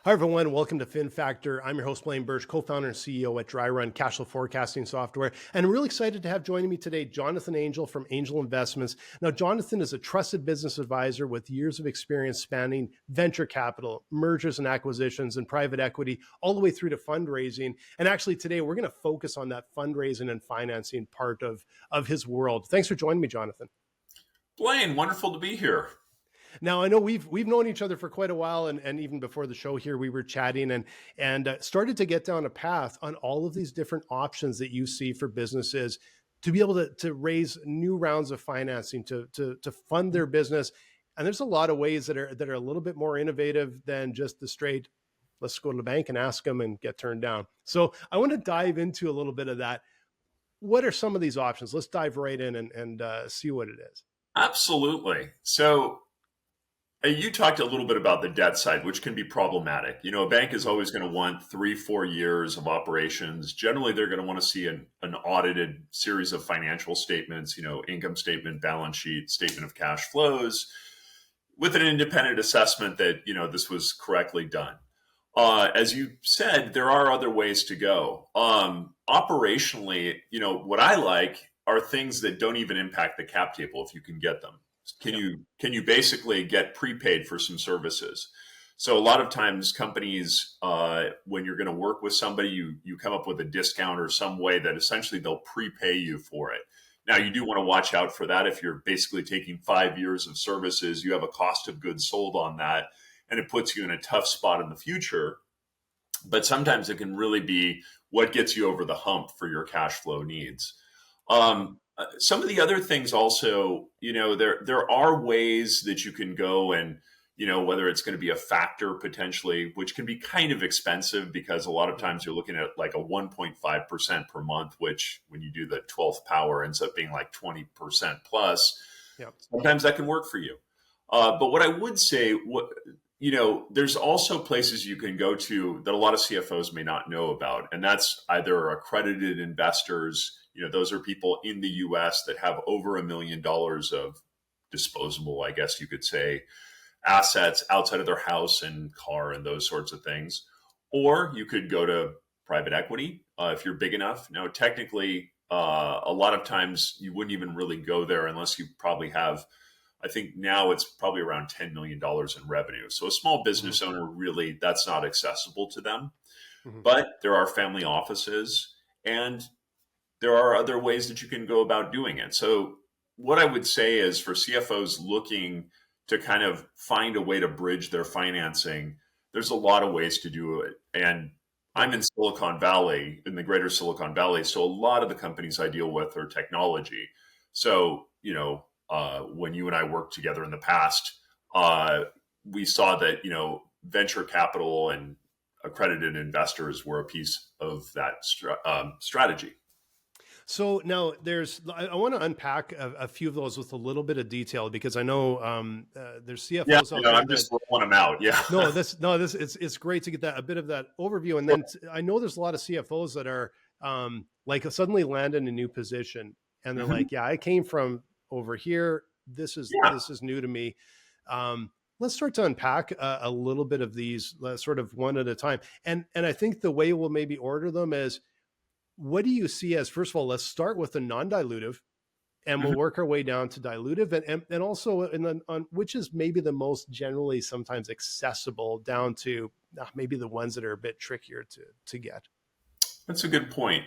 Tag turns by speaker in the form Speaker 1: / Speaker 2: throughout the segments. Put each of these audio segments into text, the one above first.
Speaker 1: Hi, everyone. Welcome to FinFactor. I'm your host, Blaine Bertsch, co-founder and CEO at Dry Run Cash Flow Forecasting Software. And I'm really excited to have joining me today, Jonathon Angell from Angell Investments. Now, Jonathon is a trusted business advisor with years of experience spanning venture capital, mergers and acquisitions, and private equity, all the way through to fundraising. And actually, today, we're going to focus on that fundraising and financing part of his world. Thanks for joining me, Jonathon.
Speaker 2: Blaine, wonderful to be here.
Speaker 1: Now, I know we've known each other for quite a while, and even before the show here, we were chatting and started to get down a path on all of these different options that you see for businesses to be able to raise new rounds of financing to fund their business. And there's a lot of ways that are a little bit more innovative than just the straight, let's go to the bank and ask them and get turned down. So I want to dive into a little bit of that. What are some of these options? Let's dive right in and see what it is.
Speaker 2: Absolutely. So you talked a little bit about the debt side, which can be problematic. You know, a bank is always going to want 3-4 years of operations. Generally, they're going to want to see an audited series of financial statements, income statement, balance sheet, statement of cash flows, with an independent assessment that, this was correctly done. As you said, there are other ways to go. Operationally, what I like are things that don't even impact the cap table if you can get them. Can you basically get prepaid for some services? So a lot of times companies, when you're going to work with somebody, you come up with a discount or some way that essentially they'll prepay you for it. Now, you do want to watch out for that. If you're basically taking 5 years of services, you have a cost of goods sold on that, and it puts you in a tough spot in the future. But sometimes it can really be what gets you over the hump for your cash flow needs. Some of the other things also, there are ways that you can go and, whether it's going to be a factor potentially, which can be kind of expensive because a lot of times you're looking at like a 1.5% per month, which when you do the 12th power ends up being like 20% plus.
Speaker 1: Yep.
Speaker 2: Sometimes that can work for you. But what I would say, there's also places you can go to that a lot of CFOs may not know about. And that's either accredited investors. Those are people in the US that have over $1 million of disposable, I guess you could say, assets outside of their house and car and those sorts of things. Or you could go to private equity if you're big enough. Now, technically, a lot of times you wouldn't even really go there unless you probably have, I think now it's probably around $10 million in revenue. So a small business owner, really, that's not accessible to them. But there are family offices and there are other ways that you can go about doing it. So what I would say is for CFOs looking to kind of find a way to bridge their financing, there's a lot of ways to do it. And I'm in Silicon Valley, in the greater Silicon Valley. So a lot of the companies I deal with are technology. So, when you and I worked together in the past, we saw that, venture capital and accredited investors were a piece of that strategy.
Speaker 1: So now I want to unpack a few of those with a little bit of detail because I know there's CFOs out there.
Speaker 2: I'm just throwing them out. Yeah.
Speaker 1: It's great to get a bit of that overview. And then I know there's a lot of CFOs that are like suddenly land in a new position and they're like, yeah, I came from over here. This is new to me. Let's start to unpack a little bit of these sort of one at a time. And I think the way we'll maybe order them is, what do you see as, first of all, let's start with the non-dilutive and we'll work our way down to dilutive and also on which is maybe the most generally sometimes accessible down to maybe the ones that are a bit trickier to get.
Speaker 2: That's a good point.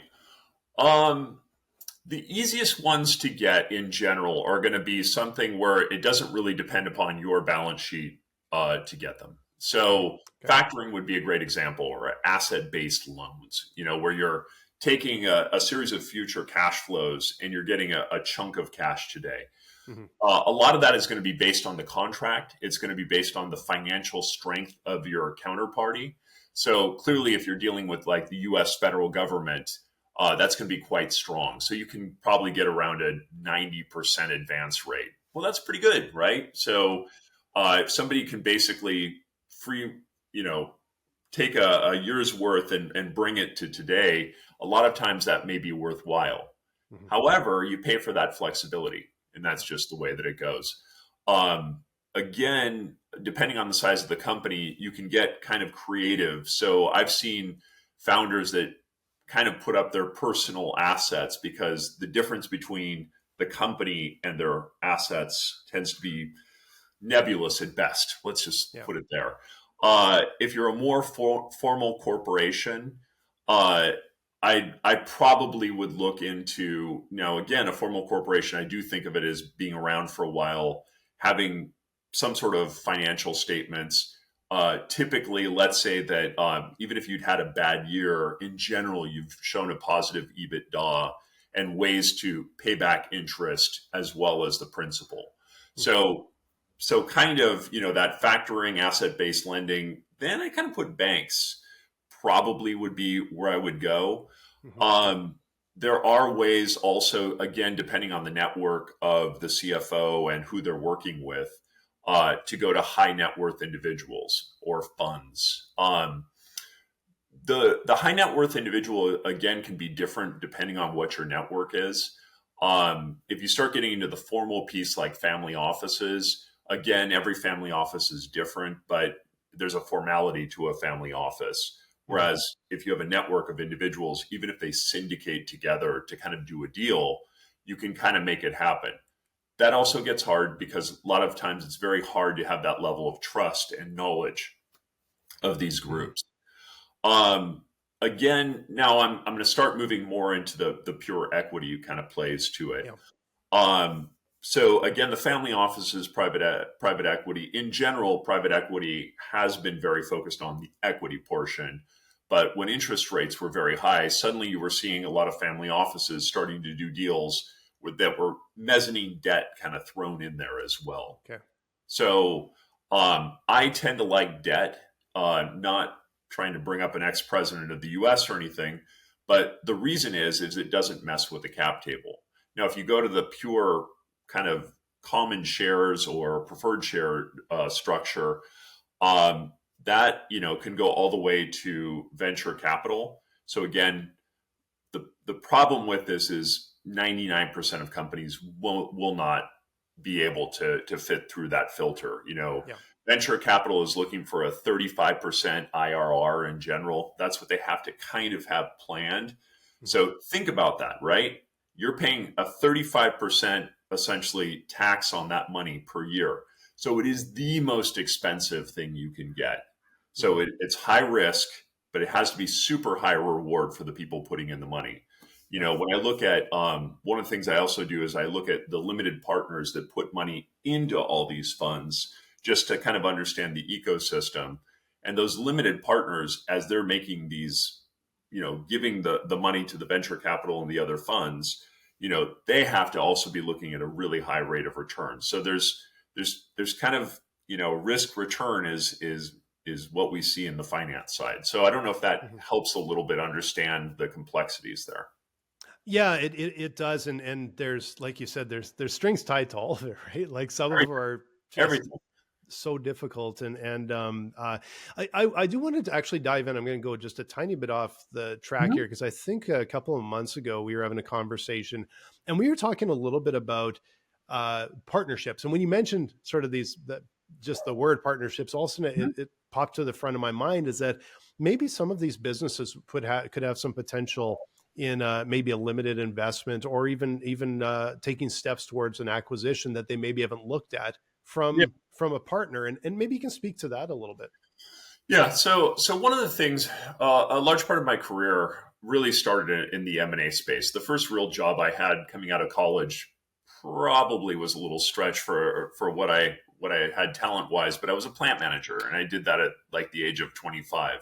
Speaker 2: The easiest ones to get in general are going to be something where it doesn't really depend upon your balance sheet to get them. So factoring would be a great example, or asset-based loans, where you're taking a series of future cash flows and you're getting a chunk of cash today. A lot of that is going to be based on the contract. It's going to be based on the financial strength of your counterparty. So clearly, if you're dealing with like the US federal government, that's going to be quite strong. So you can probably get around a 90% advance rate. Well, that's pretty good, right? So if somebody can basically take a year's worth and bring it to today, a lot of times that may be worthwhile. However, you pay for that flexibility, and that's just the way that it goes. again, depending on the size of the company, you can get kind of creative. So I've seen founders that kind of put up their personal assets because the difference between the company and their assets tends to be nebulous at best. Let's just put it there. If you're a more formal corporation, I probably would look into, now again, a formal corporation, I do think of it as being around for a while, having some sort of financial statements. Typically, let's say that even if you'd had a bad year, in general, you've shown a positive EBITDA and ways to pay back interest as well as the principal. So kind of, that factoring, asset-based lending, then I kind of put banks probably would be where I would go. There are ways also, again, depending on the network of the CFO and who they're working with, to go to high net worth individuals or funds. The high net worth individual, again, can be different depending on what your network is. If you start getting into the formal piece like family offices, again, every family office is different, but there's a formality to a family office. Whereas if you have a network of individuals, even if they syndicate together to kind of do a deal, you can kind of make it happen. That also gets hard because a lot of times it's very hard to have that level of trust and knowledge of these groups. Again, now I'm going to start moving more into the pure equity kind of plays to it. So again, the family offices, private equity. In general, private equity has been very focused on the equity portion. But when interest rates were very high, suddenly you were seeing a lot of family offices starting to do deals that were mezzanine debt kind of thrown in there as well.
Speaker 1: Okay.
Speaker 2: So I tend to like debt, not trying to bring up an ex-president of the US or anything, but the reason is it doesn't mess with the cap table. Now, if you go to the pure kind of common shares or preferred share structure, that can go all the way to venture capital. So again, the problem with this is 99% of companies will not be able to fit through that filter. Venture capital is looking for a 35% IRR in general. That's what they have to kind of have planned. So think about that, right? You're paying a 35% essentially tax on that money per year. So it is the most expensive thing you can get. So it's high risk, but it has to be super high reward for the people putting in the money. When I look at one of the things I also do is I look at the limited partners that put money into all these funds just to kind of understand the ecosystem. And those limited partners, as they're making these, giving the money to the venture capital and the other funds, they have to also be looking at a really high rate of return. So there's kind of, risk return is what we see in the finance side. So I don't know if that helps a little bit understand the complexities there.
Speaker 1: Yeah, it does. And there's, like you said, there's strings tied to all of it, right? Like some of them are just
Speaker 2: Everything.
Speaker 1: so difficult. And I do want to actually dive in. I'm going to go just a tiny bit off the track here, because I think a couple of months ago we were having a conversation and we were talking a little bit about partnerships. And when you mentioned sort of just the word partnerships, also it popped to the front of my mind is that maybe some of these businesses could have some potential in maybe a limited investment, or even taking steps towards an acquisition that they maybe haven't looked at from a partner. And maybe you can speak to that a little bit.
Speaker 2: Yeah. So one of the things, a large part of my career really started in the M&A space. The first real job I had coming out of college probably was a little stretch for what I had talent wise, but I was a plant manager and I did that at like the age of 25.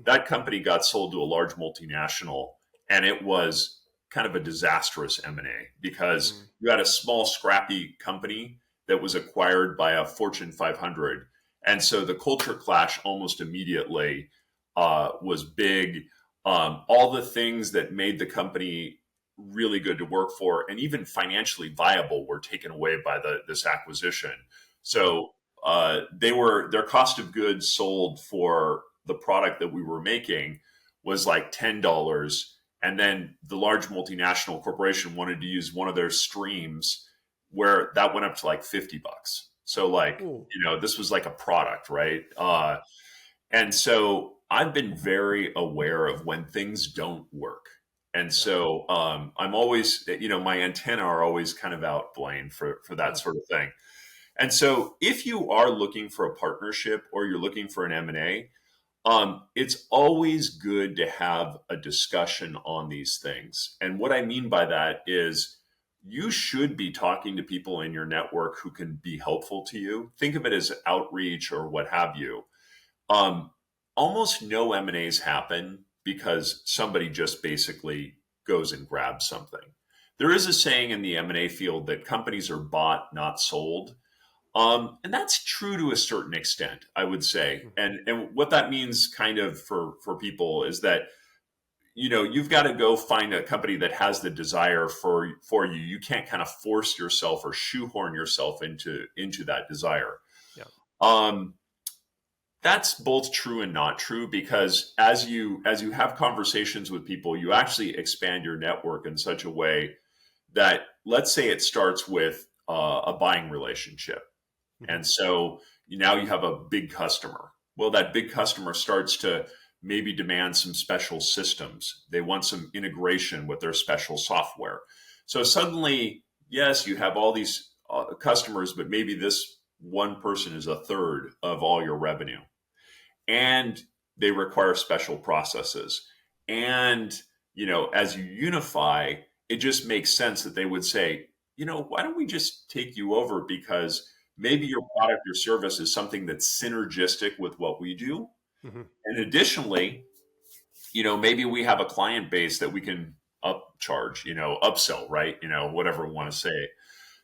Speaker 2: That company got sold to a large multinational, and it was kind of a disastrous M&A because you had a small scrappy company that was acquired by a Fortune 500. And so the culture clash almost immediately was big. All the things that made the company really good to work for and even financially viable were taken away by this acquisition. So their cost of goods sold for the product that we were making was like $10. And then the large multinational corporation wanted to use one of their streams where that went up to like $50. So like,
Speaker 1: Ooh.
Speaker 2: this was like a product, right? And so I've been very aware of when things don't work. And
Speaker 1: Yeah.
Speaker 2: so I'm always, my antenna are always kind of out, Blaine, for that
Speaker 1: Yeah.
Speaker 2: sort of thing. And so if you are looking for a partnership or you're looking for an M&A, it's always good to have a discussion on these things. And what I mean by that is you should be talking to people in your network who can be helpful to you. Think of it as outreach or what have you. Um, Almost no M&As happen because somebody just basically goes and grabs something. There is a saying in the M&A field that companies are bought, not sold. And that's true to a certain extent, I would say. And what that means kind of for people is that, you've got to go find a company that has the desire for you. You can't kind of force yourself or shoehorn yourself into that desire.
Speaker 1: Yeah.
Speaker 2: Um, that's both true and not true, because as you have conversations with people, you actually expand your network in such a way that, let's say it starts with a buying relationship.
Speaker 1: Mhm.
Speaker 2: And so now you have a big customer. Well, that big customer starts to maybe demand some special systems. They want some integration with their special software. So suddenly, yes, you have all these customers, but maybe this one person is a third of all your revenue. And they require special processes. And, as you unify, it just makes sense that they would say, why don't we just take you over, because maybe your product or service is something that's synergistic with what we do.
Speaker 1: Mhm.
Speaker 2: And additionally, maybe we have a client base that we can upcharge, upsell, right? Whatever we want to say.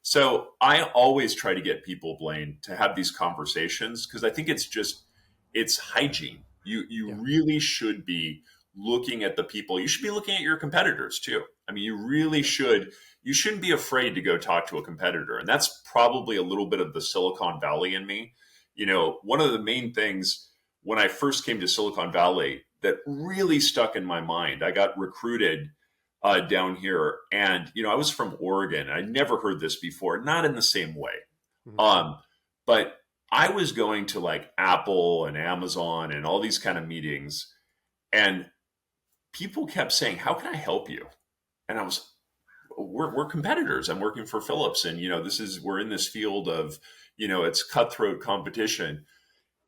Speaker 2: So I always try to get people, Blaine, to have these conversations, because I think it's hygiene. You
Speaker 1: Yeah.
Speaker 2: really should be looking at the people. You should be looking at your competitors too. I mean, you really should. You shouldn't be afraid to go talk to a competitor. And that's probably a little bit of the Silicon Valley in me. One of the main things when I first came to Silicon Valley that really stuck in my mind, I got recruited down here, and I was from Oregon. I never heard this before, not in the same way.
Speaker 1: Mhm.
Speaker 2: But I was going to like Apple and Amazon and all these kind of meetings, and people kept saying, "How can I help you?" And we're competitors. I'm working for Philips, and we're in this field of, it's cutthroat competition,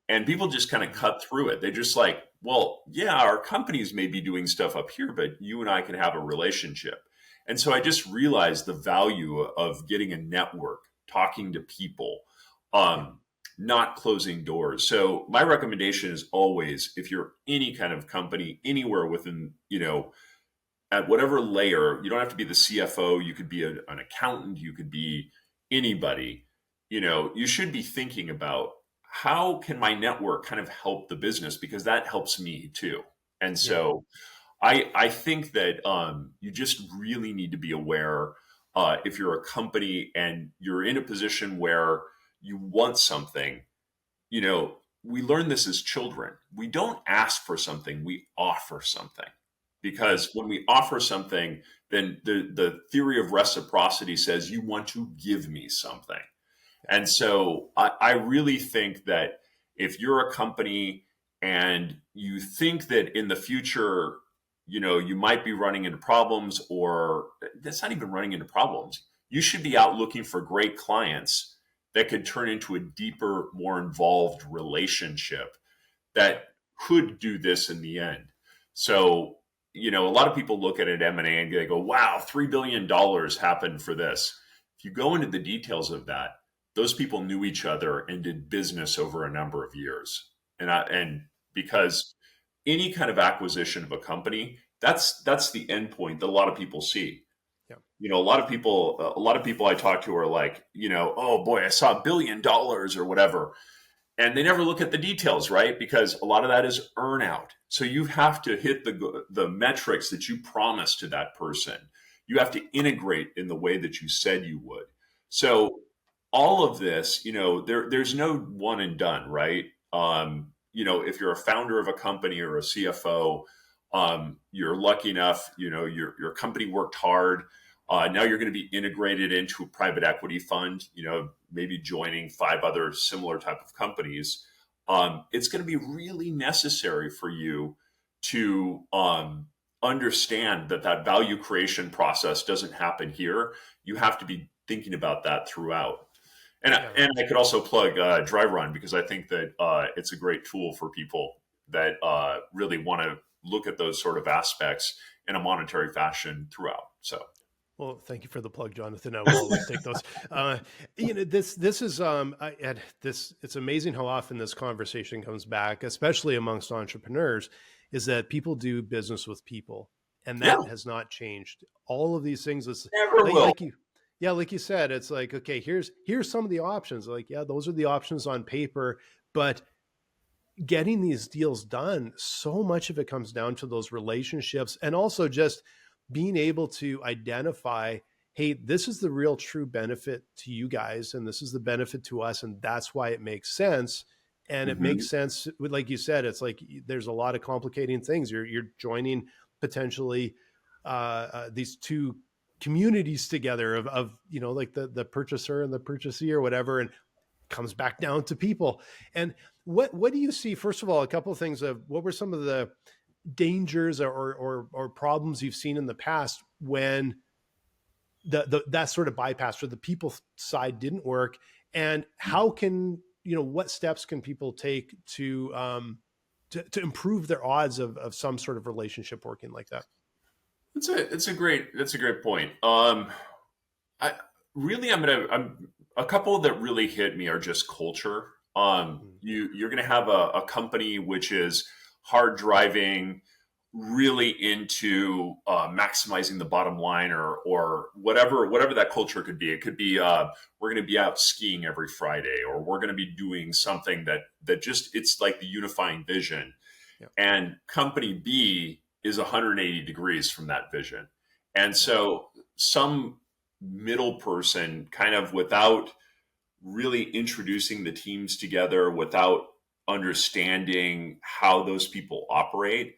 Speaker 2: and people just kind of cut through it. They're just like, well, yeah, our companies may be doing stuff up here, but you and I can have a relationship. And so I just realized the value of getting a network, talking to people,
Speaker 1: Yeah.
Speaker 2: not closing doors. So my recommendation is always, if you're any kind of company, anywhere within, at whatever layer, you don't have to be the CFO, you could be an accountant, you could be anybody, you should be thinking about, how can my network kind of help the business, because that helps me too. And
Speaker 1: Yeah.
Speaker 2: so I think that you just really need to be aware, if you're a company and you're in a position where you want something, we learn this as children. We don't ask for something, we offer something. Because when we offer something, then the theory of reciprocity says you want to give me something. And so I really think that if you're a company and you think that in the future, you might be running into problems, or that's not even running into problems, you should be out looking for great clients that could turn into a deeper, more involved relationship that could do this in the end. So, a lot of people look at an M&A and they go, wow, $3 billion happened for this. If you go into the details of that, those people knew each other and did business over a number of years. And because any kind of acquisition of a company, that's the end point that a lot of people see.
Speaker 1: Yeah.
Speaker 2: A lot of people I talk to are like, oh boy, I saw $1 billion or whatever. And they never look at the details, right? Because a lot of that is earnout. So you have to hit the metrics that you promised to that person. You have to integrate in the way that you said you would. So all of this, there's no one and done, right? If you're a founder of a company or a CFO, you're lucky enough, your company worked hard. Now you're going to be integrated into a private equity fund, maybe joining 5 other similar type of companies. It's going to be really necessary for you to understand that value creation process doesn't happen here. You have to be thinking about that throughout. And I could also plug Dry Run, because I think that it's a great tool for people that really want to look at those sort of aspects in a monetary fashion throughout. So.
Speaker 1: Well, thank you for the plug, Jonathan. I will always take those. This is it's amazing how often this conversation comes back, especially amongst entrepreneurs, is that people do business with people, and that has not changed. All of these things,
Speaker 2: Never will.
Speaker 1: Like you said, it's like, okay, here's some of the options. Like, yeah, those are the options on paper, but getting these deals done, so much of it comes down to those relationships, and also just being able to identify, hey, this is the real true benefit to you guys, and this is the benefit to us, and that's why it makes sense. And it makes sense, like you said, it's like there's a lot of complicating things. You're joining potentially these 2 communities together of like the purchaser and the purchasee or whatever, and comes back down to people. And what do you see? First of all, a couple of things of what were some of the dangers or problems you've seen in the past when that sort of bypass or the people side didn't work, and how can what steps can people take to improve their odds of some sort of relationship working like that?
Speaker 2: It's a great point. I'm a couple that really hit me are just culture. You're going to have a company which is hard driving, really into maximizing the bottom line, or whatever that culture could be. It could be we're going to be out skiing every Friday, or we're going to be doing something that just, it's like the unifying vision. Yep. And company B is 180 degrees from that vision. And so some middle person, kind of without really introducing the teams together, without understanding how those people operate,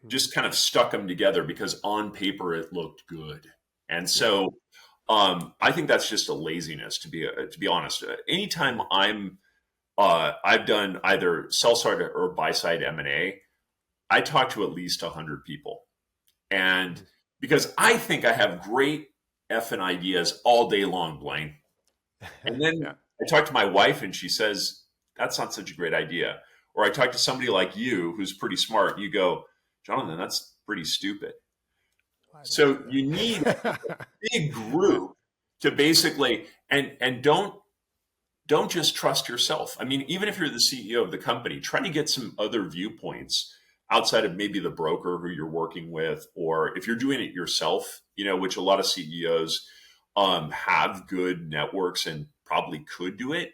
Speaker 2: just kind of stuck them together because on paper it looked good. And so I think that's just a laziness, to be honest. Anytime I've done either sell side or buy side M&A, I talk to at least 100 people. And because I think I have great effing ideas all day long, Blaine. And then I talk to my wife and she says, that's not such a great idea. Or I talk to somebody like you who's pretty smart. You go, Jonathan, that's pretty stupid. So you need a big group to basically, and don't just trust yourself. I mean, even if you're the CEO of the company, try to get some other viewpoints outside of maybe the broker who you're working with, or if you're doing it yourself, which a lot of CEOs have good networks and probably could do it.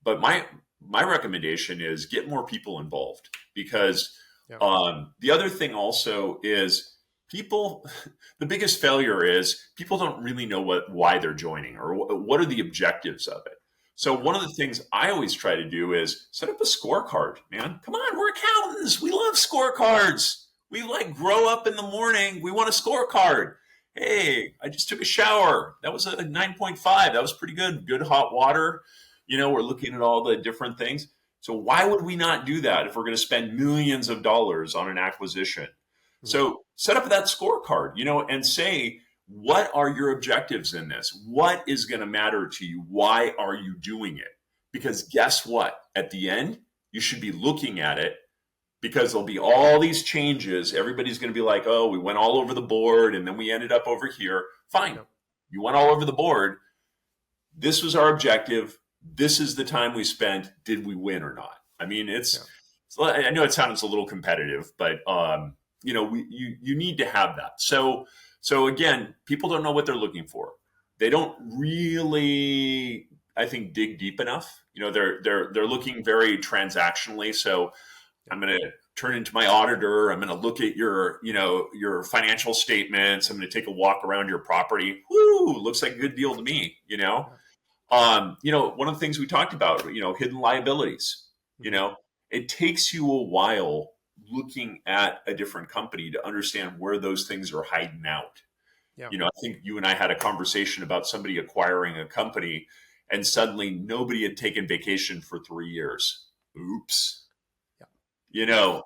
Speaker 2: But my recommendation is get more people involved, because the other thing also is the biggest failure is people don't really know why they're joining, or what are the objectives of it. So one of the things I always try to do is set up a scorecard, man. Come on, we're accountants. We love scorecards. We grow up in the morning. We want a scorecard. Hey, I just took a shower. That was a 9.5. That was pretty good. Good hot water. We're looking at all the different things. So why would we not do that if we're going to spend millions of dollars on an acquisition? Mm-hmm. So set up that scorecard, and say, what are your objectives in this? What is going to matter to you? Why are you doing it? Because guess what? At the end, you should be looking at it, because there'll be all these changes. Everybody's going to be like, oh, we went all over the board and then we ended up over here. Fine. You went all over the board. This was our objective. This is the time we spent. Did we win or not? I mean, I know it sounds a little competitive, but you need to have that. So again, people don't know what they're looking for. They don't really, I think, dig deep enough. They're looking very transactionally. So I'm going to turn into my auditor. I'm going to look at your financial statements. I'm going to take a walk around your property. Woo, looks like a good deal to me. One of the things we talked about, hidden liabilities. It takes you a while looking at a different company to understand where those things are hiding out.
Speaker 1: Yeah.
Speaker 2: I think you and I had a conversation about somebody acquiring a company and suddenly nobody had taken vacation for 3 years. Oops.
Speaker 1: Yeah.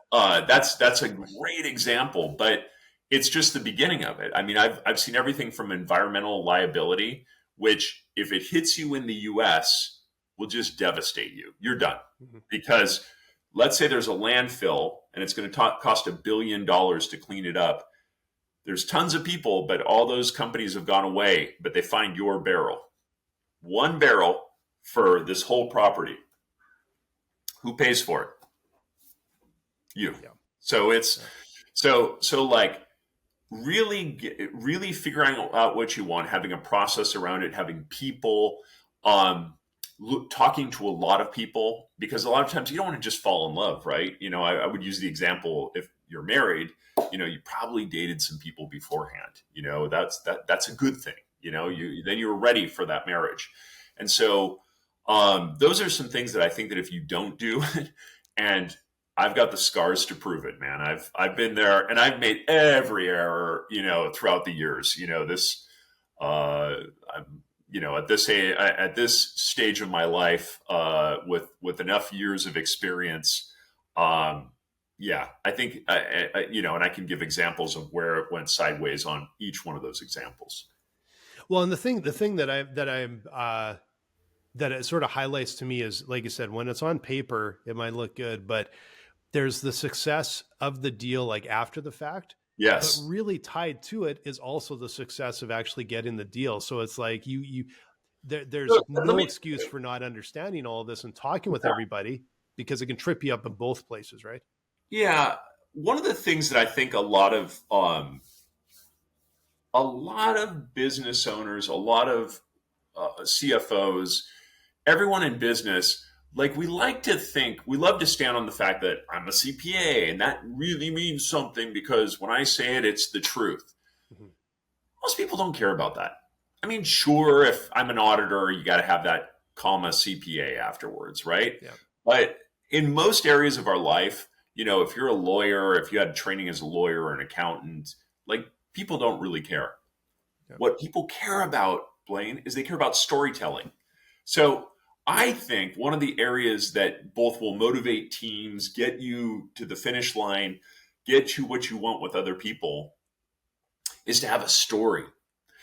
Speaker 2: That's a great example, but it's just the beginning of it. I mean, I've seen everything from environmental liability, which if it hits you in the US will just devastate you. You're done.
Speaker 1: Mhm.
Speaker 2: Because let's say there's a landfill and it's going to cost $1 billion to clean it up. There's tons of people, but all those companies have gone away, but they find your barrel. One barrel for this whole property. Who pays for it? You.
Speaker 1: Yeah.
Speaker 2: So it's
Speaker 1: Yeah.
Speaker 2: so like really figuring out what you want, having a process around it, having people, talking to a lot of people, because a lot of times you don't want to just fall in love, right? I would use the example, if you're married, you probably dated some people beforehand. That's a good thing. Then you're ready for that marriage. And so those are some things that I think that if you don't do, and I've got the scars to prove it, man. I've been there, and I've made every error, throughout the years. I'm, at this stage of my life, with enough years of experience, yeah, I think, and I can give examples of where it went sideways on each one of those examples.
Speaker 1: Well, and the thing that it sort of highlights to me is, like you said, when it's on paper, it might look good, but there's the success of the deal, like after the fact.
Speaker 2: Yes.
Speaker 1: But really tied to it is also the success of actually getting the deal. So it's like there's no excuse for not understanding all of this and talking with everybody, because it can trip you up in both places, right?
Speaker 2: Yeah. One of the things that I think a lot of business owners, a lot of CFOs, everyone in business, like, we love to stand on the fact that I'm a CPA and that really means something because when I say it, it's the truth.
Speaker 1: Mm-hmm.
Speaker 2: Most people don't care about that. I mean, sure, if I'm an auditor, you got to have that comma CPA afterwards, right?
Speaker 1: Yeah.
Speaker 2: But in most areas of our life, if you're a lawyer, if you had training as a lawyer or an accountant, like, people don't really care. Yeah. What people care about, Blaine, is they care about storytelling. So I think one of the areas that both will motivate teams, get you to the finish line, get you what you want with other people, is to have a story.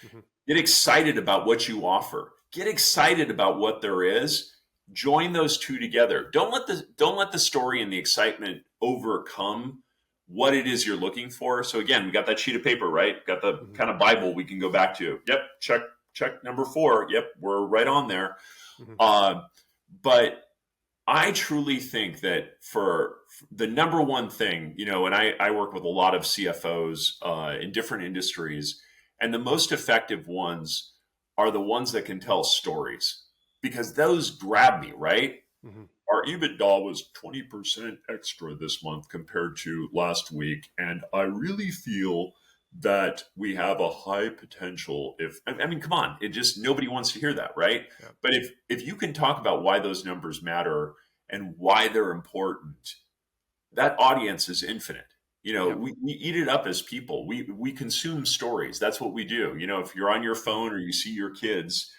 Speaker 2: Mm-hmm. Get excited about what you offer. Get excited about what there is. Join those two together. Don't let the story and the excitement overcome what it is you're looking for. So again, we got that sheet of paper, right? Got the mm-hmm. kind of Bible we can go back to. Yep, check number 4. Yep, we're right on there. Mm-hmm. But I truly think that for the number one thing, and I work with a lot of CFOs in different industries, and the most effective ones are the ones that can tell stories, because those grab me, right? Mm-hmm. Our EBITDA was 20% extra this month compared to last week, and I really feel that we have a high potential. I mean, come on, nobody wants to hear that, right? Yeah. But if you can talk about why those numbers matter and why they're important, that audience is infinite. Yeah. We eat it up as people. We consume stories. That's what we do. If you're on your phone or you see your kids,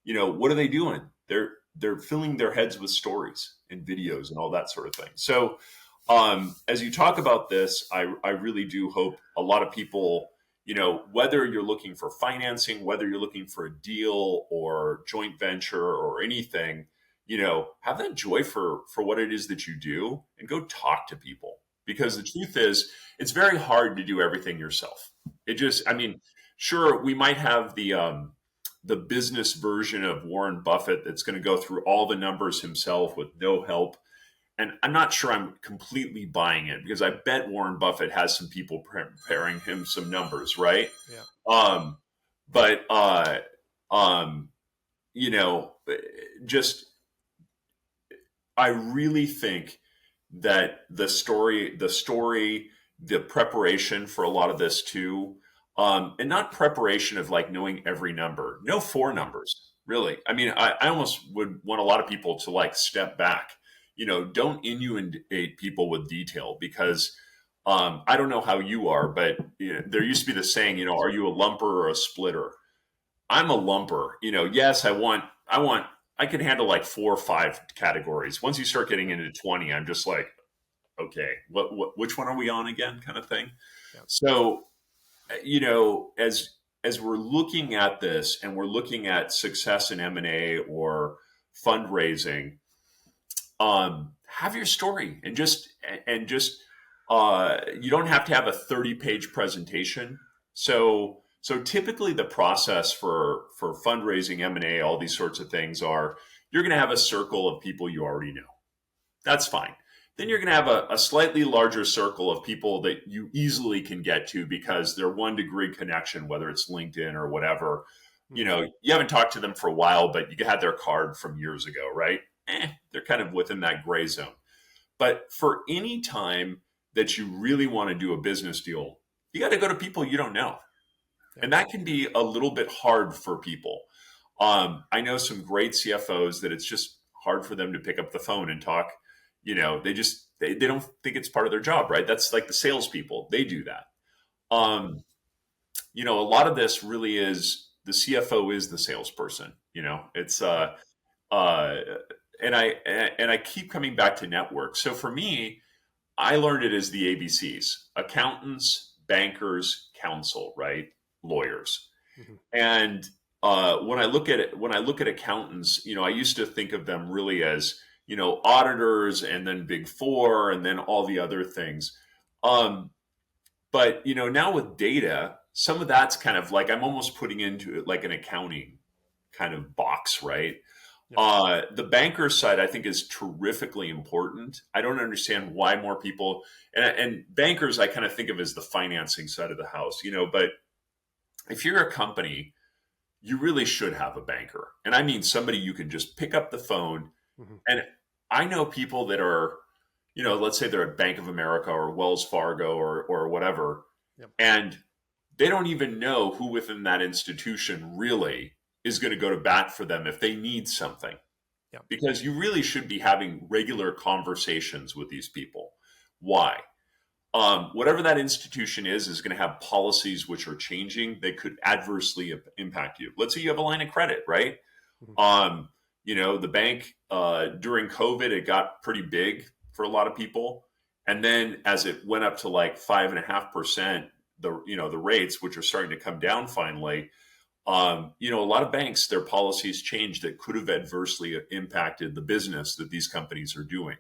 Speaker 2: what are they doing? They're filling their heads with stories and videos and all that sort of thing. So as you talk about this, I really do hope a lot of people, whether you're looking for financing, whether you're looking for a deal or joint venture or anything, have that joy for what it is that you do, and go talk to people. Because the truth is, it's very hard to do everything yourself. Sure, we might have the business version of Warren Buffett that's going to go through all the numbers himself with no help. And I'm not sure I'm completely buying it, because I bet Warren Buffett has some people preparing him some numbers, right? Yeah. I really think that the story, the preparation for a lot of this too, and not preparation of like knowing every number, know 4 numbers, really. I mean, I almost would want a lot of people to like step back. Don't inundate people with detail, because I don't know how you are, but there used to be the saying, are you a lumper or a splitter? I'm a lumper. Yes, I can handle like 4 or 5 categories. Once you start getting into 20, I'm just like, okay, which one are we on again, kind of thing.
Speaker 1: Yeah.
Speaker 2: So, as we're looking at this and we're looking at success in M&A or fundraising, have your story and just you don't have to have a 30-page presentation. So typically the process for fundraising, M&A, all these sorts of things are you're going to have a circle of people you already know. That's fine. Then you're going to have a slightly larger circle of people that you easily can get to because they're one degree connection, whether it's LinkedIn or whatever. You haven't talked to them for a while, but you had their card from years ago, right? They're kind of within that gray zone. But for any time that you really want to do a business deal, you got to go to people you don't know. And that can be a little bit hard for people. I know some great CFOs that it's just hard for them to pick up the phone and talk. They don't think it's part of their job, right? That's like the salespeople. They do that. A lot of this really is the CFO is the salesperson. It's and I keep coming back to network. So for me, I learned it as the ABCs: accountants, bankers, counsel, right? Lawyers.
Speaker 1: Mm-hmm.
Speaker 2: And when I look at accountants, I used to think of them really as auditors and then Big Four and then all the other things. But now with data, some of that's kind of like I'm almost putting into it like an accounting kind of box, right? The banker side, I think, is terrifically important. I don't understand why more people and bankers I kind of think of as the financing side of the house, but if you're a company, you really should have a banker. And I mean somebody you can just pick up the phone.
Speaker 1: Mm-hmm.
Speaker 2: And I know people that are, let's say they're at Bank of America or Wells Fargo or whatever, and they don't even know who within that institution really is going to go to bat for them if they need something. Because you really should be having regular conversations with these people. Why? Whatever that institution is going to have policies which are changing that could adversely impact you. Let's say you have a line of credit, right? Mm-hmm. The bank during COVID, it got pretty big for a lot of people. And then as it went up to like 5.5%, the rates, which are starting to come down finally, a lot of banks, their policies changed that could have adversely impacted the business that these companies are doing.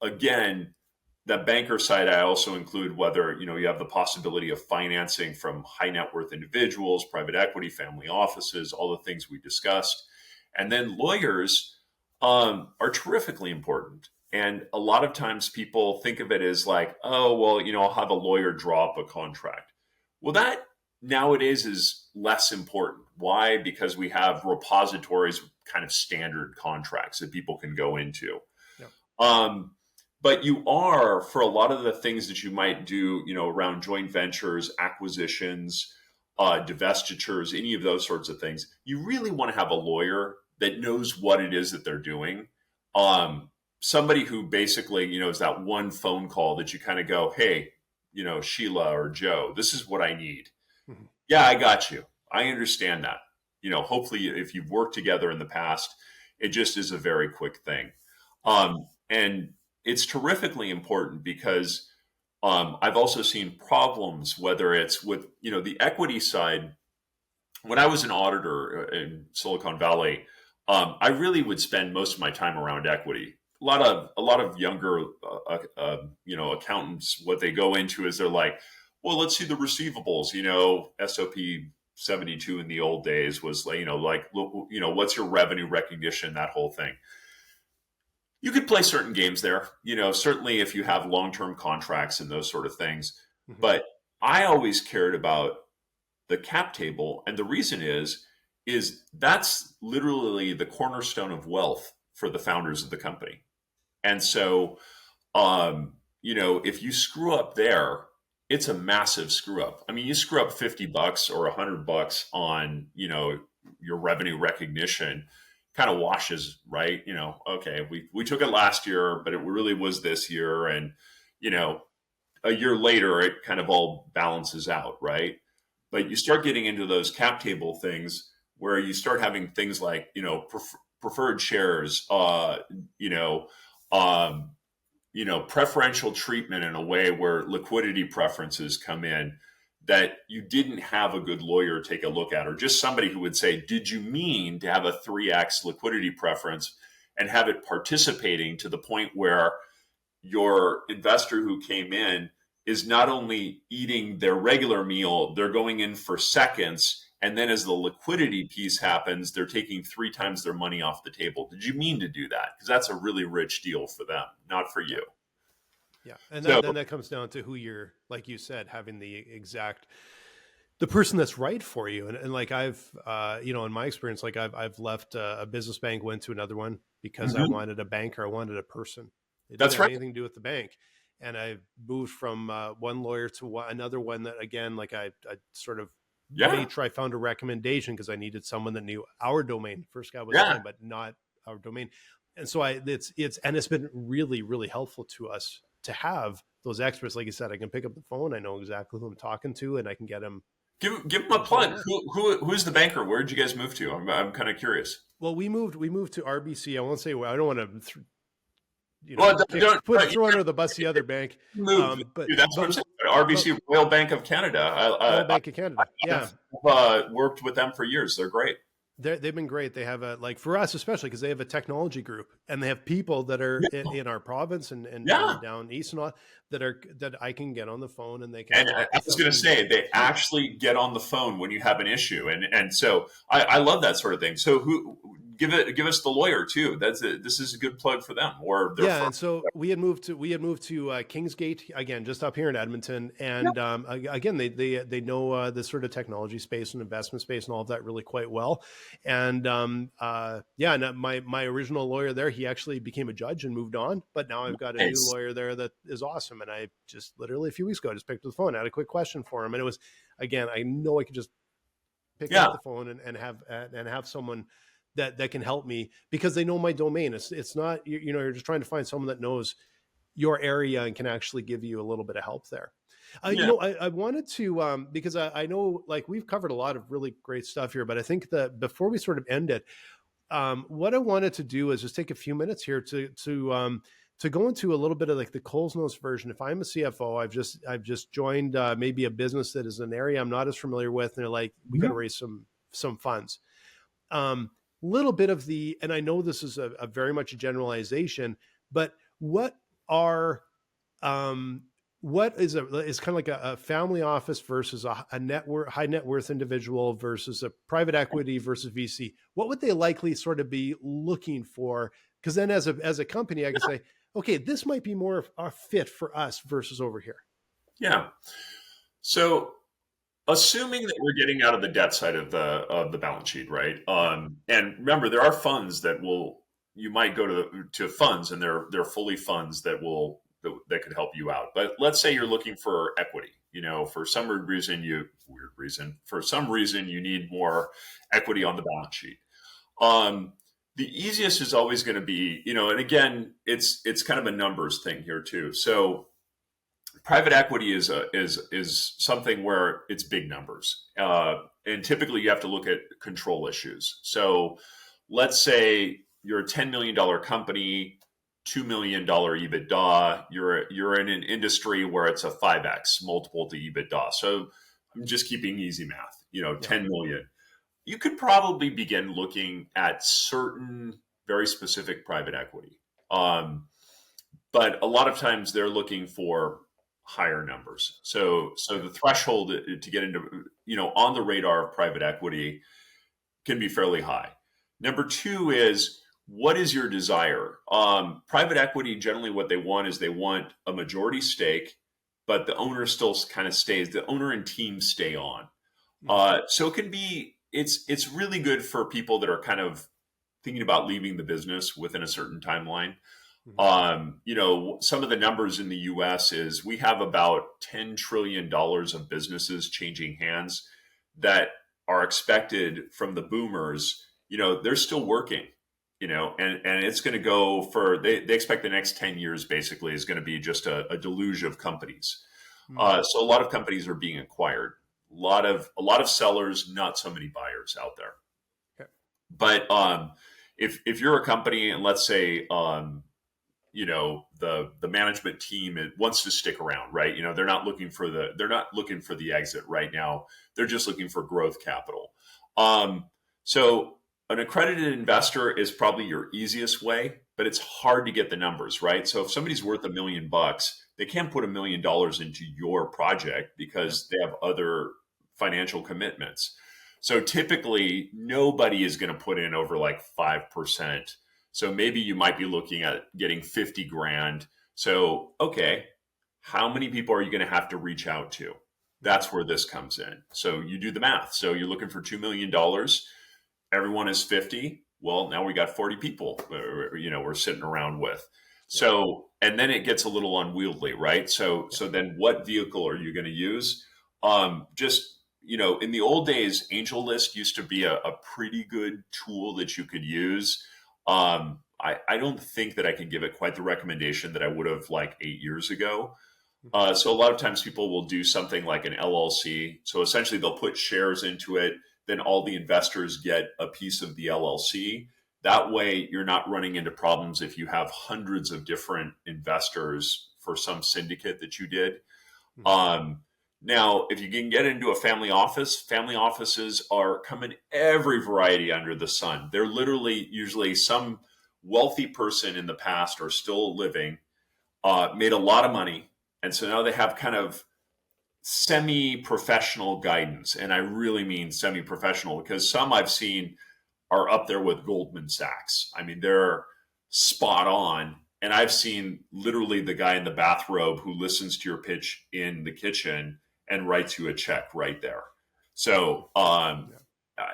Speaker 2: Again, that banker side, I also include whether, you have the possibility of financing from high net worth individuals, private equity, family offices, all the things we discussed. And then lawyers are terrifically important. And a lot of times people think of it as like, oh, well, I'll have a lawyer draw up a contract. Well, that nowadays is less important. Why? Because we have repositories, kind of standard contracts that people can go into. But you are, for a lot of the things that you might do, around joint ventures, acquisitions, divestitures, any of those sorts of things, you really want to have a lawyer that knows what it is that they're doing. Somebody who basically, is that one phone call that you kind of go, hey, Sheila or Joe, this is what I need. Mm-hmm. Yeah, I got you. I understand that. Hopefully if you've worked together in the past, it just is a very quick thing. And it's terrifically important because I've also seen problems, whether it's with, the equity side. When I was an auditor in Silicon Valley, I really would spend most of my time around equity. A lot of younger, accountants, what they go into is they're like, well, let's see the receivables, SOP 72 in the old days was what's your revenue recognition, that whole thing. You could play certain games there, certainly if you have long-term contracts and those sort of things. Mm-hmm. But I always cared about the cap table. And the reason is that's literally the cornerstone of wealth for the founders of the company. And so, if you screw up there, it's a massive screw up. I mean, you screw up $50 or $100 on, your revenue recognition, kind of washes, right? Okay, we took it last year, but it really was this year. And, a year later, it kind of all balances out, right? But you start getting into those cap table things where you start having things like, preferred shares, you know, um, preferential treatment in a way where liquidity preferences come in that you didn't have a good lawyer take a look at, or just somebody who would say, did you mean to have a 3x liquidity preference and have it participating to the point where your investor who came in is not only eating their regular meal, they're going in for seconds. And then as the liquidity piece happens, they're taking 3 times their money off the table. Did you mean to do that? Because that's a really rich deal for them, not for you.
Speaker 1: Yeah. And
Speaker 2: So,
Speaker 1: then that comes down to who you're, like you said, having the person that's right for you. And like I've, in my experience, like I've left a business bank, went to another one because I wanted a banker. I wanted a person. It didn't
Speaker 2: that's
Speaker 1: have
Speaker 2: right.
Speaker 1: anything to do with the bank. And I moved from one lawyer to another one that, again, like I sort of made sure I found a recommendation because I needed someone that knew our domain. First guy was fine, but not our domain. And so it's been really, really helpful to us to have those experts. Like you said, I can pick up the phone. I know exactly who I'm talking to, and I can get them.
Speaker 2: Give them a plug. Who's the banker? Where did you guys move to? I'm kind of curious.
Speaker 1: Well, we moved to RBC. I won't say, I don't want to throw under the bus the other bank.
Speaker 2: But that's what I'm saying. RBC, Royal Bank of Canada.
Speaker 1: Royal Bank of Canada.
Speaker 2: I've worked with them for years. They're great.
Speaker 1: They've been great. They have for us, especially because they have a technology group and they have people that are in our province and down east and all that I can get on the phone and they can.
Speaker 2: And I was going to say, they actually get on the phone when you have an issue. And so I love that sort of thing. So give us the lawyer too. This is a good plug for them or their firm.
Speaker 1: And so we had moved to Kingsgate again, just up here in Edmonton. And again, they know the sort of technology space and investment space and all of that really quite well. And and my original lawyer there, he actually became a judge and moved on. But now I've got a new lawyer there that is awesome. And I just literally a few weeks ago, I just picked up the phone, I had a quick question for him. And it was, again, I know I could just pick up the phone and have someone that can help me because they know my domain. It's not, you're just trying to find someone that knows your area and can actually give you a little bit of help there. I wanted to, because I know like we've covered a lot of really great stuff here, but I think that before we sort of end it, what I wanted to do is just take a few minutes here to go into a little bit of like the Coles Notes version. If I'm a CFO, I've just joined maybe a business that is an area I'm not as familiar with, and they're like, we got to raise some funds. Little bit of and I know this is a very much a generalization, but what is kind of like a family office versus a high net worth individual versus a private equity versus VC? What would they likely sort of be looking for? Because then as a company, I can say, okay, this might be more of a fit for us versus over here.
Speaker 2: Yeah. So assuming that we're getting out of the debt side of the balance sheet, right? And remember, there are funds you might go to funds, and they're fully funds that could help you out. But let's say you're looking for equity. For some reason you need more equity on the balance sheet. The easiest is always going to be, and again, it's kind of a numbers thing here too. So private equity is something where it's big numbers, and typically you have to look at control issues. So let's say you're a $10 million company, $2 million EBITDA. You're in an industry where it's a 5x multiple to EBITDA. So I'm just keeping easy math. 10 million. You could probably begin looking at certain very specific private equity, but a lot of times they're looking for higher numbers. So the threshold to get into, on the radar of private equity can be fairly high. Number two is, what is your desire? Private equity, generally what they want is they want a majority stake, but the owner still kind of stays, the owner and team stay on. So it can be, it's really good for people that are kind of thinking about leaving the business within a certain timeline. Some of the numbers in the US is we have about $10 trillion of businesses changing hands that are expected from the boomers. They're still working, and it's going to go they expect the next 10 years basically is going to be just a deluge of companies.
Speaker 1: Mm.
Speaker 2: So a lot of companies are being acquired. A lot of sellers, not so many buyers out there.
Speaker 1: Okay.
Speaker 2: But if you're a company and let's say the management team wants to stick around, right? They're not looking for the exit right now. They're just looking for growth capital. So an accredited investor is probably your easiest way, but it's hard to get the numbers, right? So if somebody's worth $1 million, they can't put $1 million into your project
Speaker 1: Yeah.
Speaker 2: because they have other financial commitments. So typically nobody is going to put in over like 5%. So maybe you might be looking at getting 50 grand. So, okay, how many people are you going to have to reach out to? That's where this comes in. So you do the math. So you're looking for $2 million. Everyone is 50. Well, now we got 40 people, we're sitting around with.
Speaker 1: Yeah.
Speaker 2: So, and then it gets a little unwieldy, right? So
Speaker 1: Yeah.
Speaker 2: then what vehicle are you going to use? In the old days, Angel List used to be a pretty good tool that you could use. I don't think that I can give it quite the recommendation that I would have like 8 years ago. So a lot of times people will do something like an LLC. So essentially they'll put shares into it. Then all the investors get a piece of the LLC. That way you're not running into problems if you have hundreds of different investors for some syndicate that you did.
Speaker 1: Mhm.
Speaker 2: Um, Now, if you can get into a family office, family offices are come in every variety under the sun. They're literally usually some wealthy person in the past or still living, made a lot of money. And so now they have kind of semi-professional guidance. And I really mean semi-professional because some I've seen are up there with Goldman Sachs. I mean, they're spot on. And I've seen literally the guy in the bathrobe who listens to your pitch in the kitchen and writes you a check right there. So,
Speaker 1: Yeah.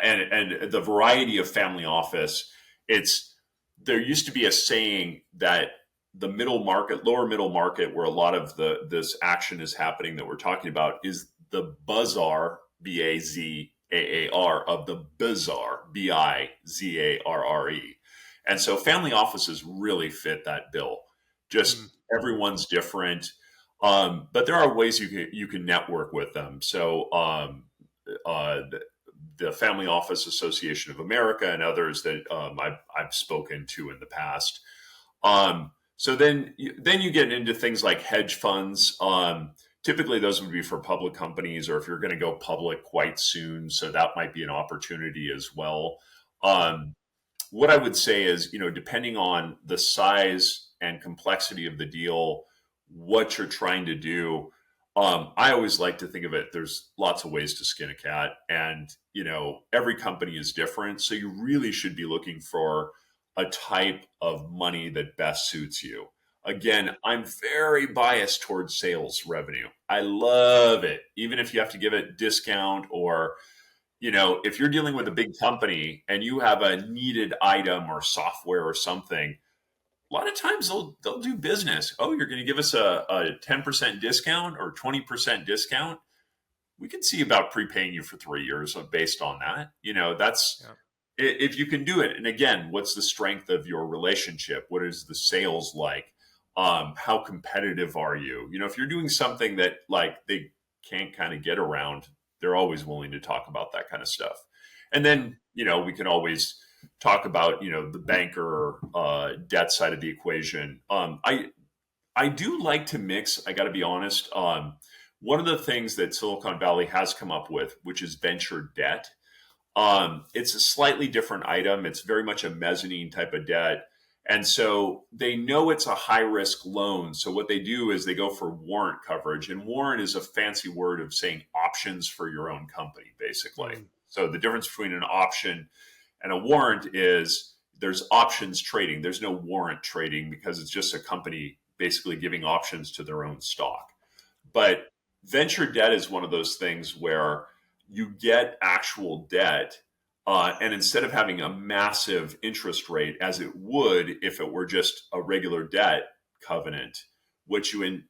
Speaker 2: and the variety of family office, there used to be a saying that the middle market, lower middle market, where a lot of this action is happening that we're talking about, is the bazaar, Bazaar, of the bizarre, Bizarre. And so family offices really fit that bill.
Speaker 1: Mm.
Speaker 2: Just everyone's different. But there are ways you can network with them. So the Family Office Association of America and others that I've spoken to in the past. So then you get into things like hedge funds. Typically, those would be for public companies, or if you're going to go public quite soon. So that might be an opportunity as well.
Speaker 1: Yeah.
Speaker 2: What I would say is, depending on the size and complexity of the deal, what you're trying to do, I always like to think of it, there's lots of ways to skin a cat. And, every company is different. So you really should be looking for a type of money that best suits you. Again, I'm very biased towards sales revenue. I love it. Even if you have to give it discount or if you're dealing with a big company and you have a needed item or software or something, a lot of times they'll do business. Oh, you're going to give us a 10% discount or 20% discount. We can see about prepaying you for 3 years based on that. That's
Speaker 1: Yeah.
Speaker 2: if you can do it. And again, what's the strength of your relationship? What is the sales like? How competitive are you? If you're doing something that like they can't kind of get around, they're always willing to talk about that kind of stuff. And
Speaker 1: Yeah.
Speaker 2: then, we can always talk about, the banker debt side of the equation. I do like to mix, I got to be honest. One of the things that Silicon Valley has come up with, which is venture debt. It's a slightly different item. It's very much a mezzanine type of debt. And so they know it's a high risk loan. So what they do is they go for warrant coverage. And warrant is a fancy word of saying options for your own company, basically.
Speaker 1: Mm.
Speaker 2: So the difference between an option and a warrant is there's options trading. There's no warrant trading because it's just a company basically giving options to their own stock. But venture debt is one of those things where you get actual debt, and instead of having a massive interest rate as it would if it were just a regular debt covenant, what you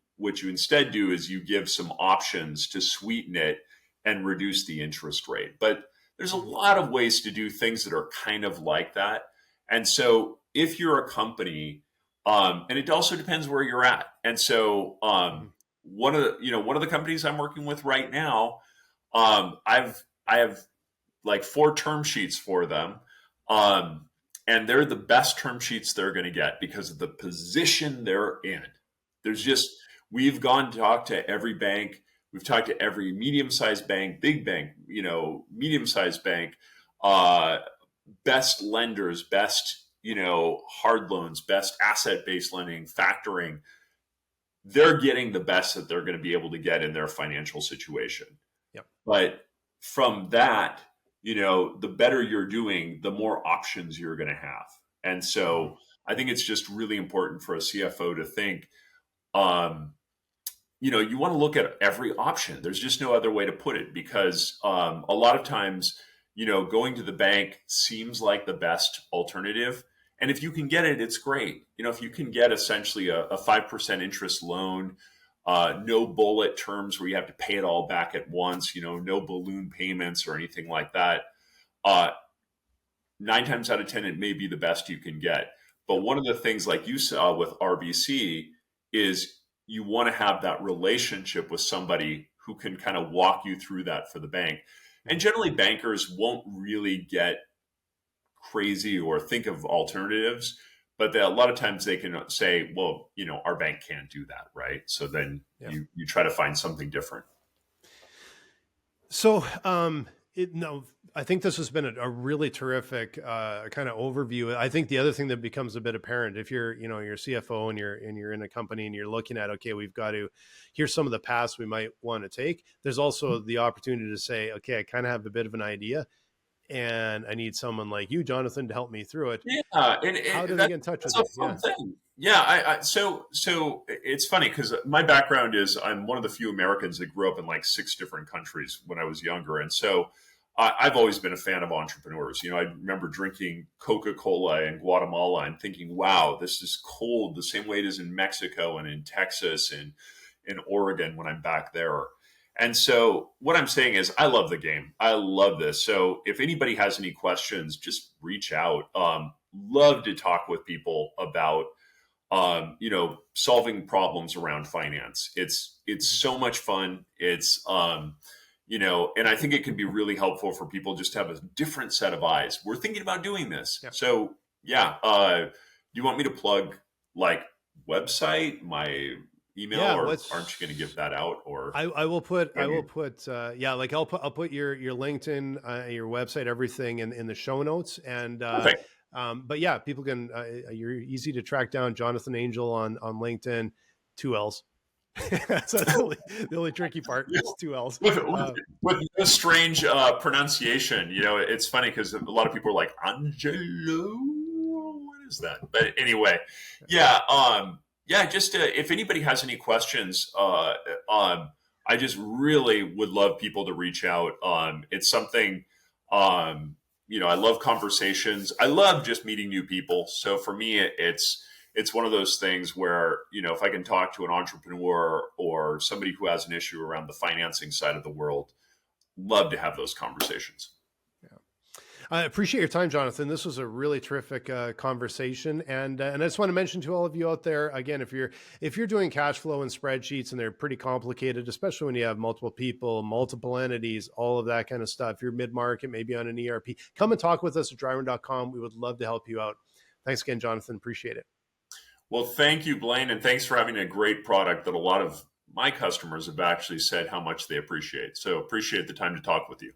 Speaker 2: instead do is you give some options to sweeten it and reduce the interest rate. But there's a
Speaker 1: Mm.
Speaker 2: lot of ways to do things that are kind of like that. And so if you're a company, and it also depends where you're at. And so
Speaker 1: Mm.
Speaker 2: one of the companies I'm working with right now, I have like 4 term sheets for them. And they're the best term sheets they're going to get because of the position they're in. We've gone to talk to every bank. We've talked to every medium-sized bank, big bank, medium-sized bank, best lenders, best, hard loans, best asset-based lending, factoring. They're getting the best that they're going to be able to get in their financial situation.
Speaker 1: Yep.
Speaker 2: But from that, the better you're doing, the more options you're going to have. And so I think it's just really important for a CFO to think, you want to look at every option. There's just no other way to put it, because a lot of times, going to the bank seems like the best alternative. And if you can get it, it's great. If you can get essentially a 5% interest loan, no bullet terms where you have to pay it all back at once, no balloon payments or anything like that. 9 times out of 10, it may be the best you can get. But one of the things, like you saw with RBC, is you want to have that relationship with somebody who can kind of walk you through that for the bank. And generally, bankers won't really get crazy or think of alternatives, but a lot of times they can say, well, our bank can't do that, right? So then you try to find something different.
Speaker 1: So, I think this has been a really terrific kind of overview. I think the other thing that becomes a bit apparent, if you're a CFO and you're in a company and you're looking at, okay, we've got to, here's some of the paths we might want to take. There's also the opportunity to say, okay, I kind of have a bit of an idea, and I need someone like you, Jonathan, to help me through it.
Speaker 2: Yeah,
Speaker 1: how do they get in touch with you?
Speaker 2: Thing. Yeah, so it's funny because my background is I'm one of the few Americans that grew up in like 6 different countries when I was younger, and so I've always been a fan of entrepreneurs. I remember drinking Coca-Cola in Guatemala and thinking, wow, this is cold the same way it is in Mexico and in Texas and in Oregon when I'm back there. And so what I'm saying is I love the game. I love this. So if anybody has any questions, just reach out. Love to talk with people about, solving problems around finance. It's so much fun. It's, and I think it can be really helpful for people just to have a different set of eyes. We're thinking about doing this. Yeah. So do you want me to plug like website, my email, or aren't you going to give that out? Or
Speaker 1: I will put I'll put your LinkedIn, your website, everything in the show notes. And but yeah, people can you're easy to track down. Jonathon Angell on LinkedIn, 2 L's. That's the only tricky part is 2 L's.
Speaker 2: With no strange pronunciation. It's funny because a lot of people are like, Angelo, what is that? But anyway, just if anybody has any questions, I just really would love people to reach out. It's something, I love conversations. I love just meeting new people. So for me, it's one of those things where, if I can talk to an entrepreneur or somebody who has an issue around the financing side of the world, love to have those conversations.
Speaker 1: I appreciate your time, Jonathan. This was a really terrific conversation. And I just want to mention to all of you out there, again, if you're doing cash flow and spreadsheets and they're pretty complicated, especially when you have multiple people, multiple entities, all of that kind of stuff, you're mid-market, maybe on an ERP, come and talk with us at dryrun.com. We would love to help you out. Thanks again, Jonathan. Appreciate it.
Speaker 2: Well, thank you, Blaine. And thanks for having a great product that a lot of my customers have actually said how much they appreciate. So appreciate the time to talk with you.